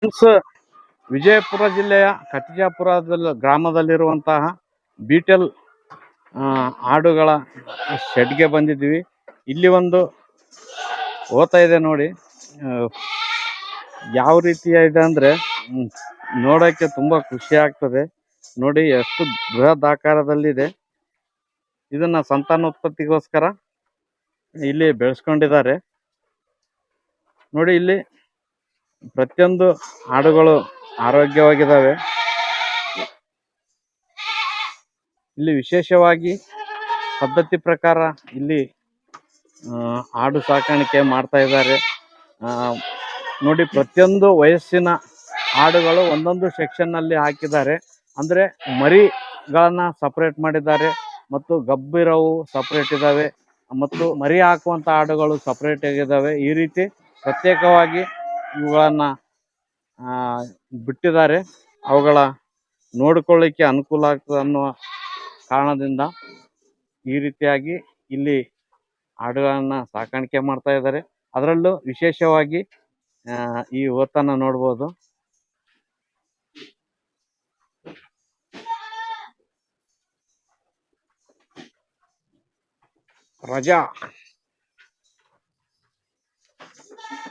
Friends, Vijayapura ಜಿಲ್ಲೆಯ ಕತಿಜಾಪುರದಲ್ಲಿ ಗ್ರಾಮದಲ್ಲಿರುವಂತಹ ಬೀಟಲ್ ಆಡುಗಳ ಶೆಡ್ಗೆ ಬಂದಿದ್ವಿ. ಇಲ್ಲಿ ಒಂದು ಓದ್ತಾ ಇದೆ ನೋಡಿ. ಯಾವ ರೀತಿ ಇದೆ ಅಂದ್ರೆ ನೋಡಕ್ಕೆ ತುಂಬಾ ಖುಷಿ ಆಗ್ತದೆ ನೋಡಿ. ಎಷ್ಟು ಬೃಹತ್ ಆಕಾರದಲ್ಲಿದೆ. ಇದನ್ನ ಸಂತಾನೋತ್ಪತ್ತಿಗೋಸ್ಕರ ಇಲ್ಲಿ ಬೆಳೆಸ್ಕೊಂಡಿದ್ದಾರೆ ನೋಡಿ. ಇಲ್ಲಿ ಪ್ರತಿಯೊಂದು ಆಡುಗಳು ಆರೋಗ್ಯವಾಗಿದ್ದಾವೆ. ಇಲ್ಲಿ ವಿಶೇಷವಾಗಿ ಪದ್ಧತಿ ಪ್ರಕಾರ ಇಲ್ಲಿ ಆಡು ಸಾಕಾಣಿಕೆ ಮಾಡ್ತಾ ಇದ್ದಾರೆ ನೋಡಿ. ಪ್ರತಿಯೊಂದು ವಯಸ್ಸಿನ ಆಡುಗಳು ಒಂದೊಂದು ಸೆಕ್ಷನ್ ನಲ್ಲಿ ಹಾಕಿದ್ದಾರೆ. ಅಂದ್ರೆ ಮರಿಗಳನ್ನ ಸಪರೇಟ್ ಮಾಡಿದ್ದಾರೆ ಮತ್ತು ಗಬ್ಬಿರವು ಸಪರೇಟ್ ಇದ್ದಾವೆ ಮತ್ತು ಮರಿ ಹಾಕುವಂತ ಆಡುಗಳು ಸಪರೇಟ್ ಆಗಿದ್ದಾವೆ. ಈ ರೀತಿ ಪ್ರತ್ಯೇಕವಾಗಿ ಇವುಗಳನ್ನ ಬಿಟ್ಟಿದ್ದಾರೆ. ಅವುಗಳ ನೋಡಿಕೊಳ್ಳಿಕ್ಕೆ ಅನುಕೂಲ ಆಗ್ತದೆ ಅನ್ನುವ ಕಾರಣದಿಂದ ಈ ರೀತಿಯಾಗಿ ಇಲ್ಲಿ ಆಡುಗಳನ್ನ ಸಾಕಾಣಿಕೆ ಮಾಡ್ತಾ ಇದ್ದಾರೆ. ಅದರಲ್ಲೂ ವಿಶೇಷವಾಗಿ ಈ ಓತನ್ನ ನೋಡ್ಬೋದು. ರಜಾ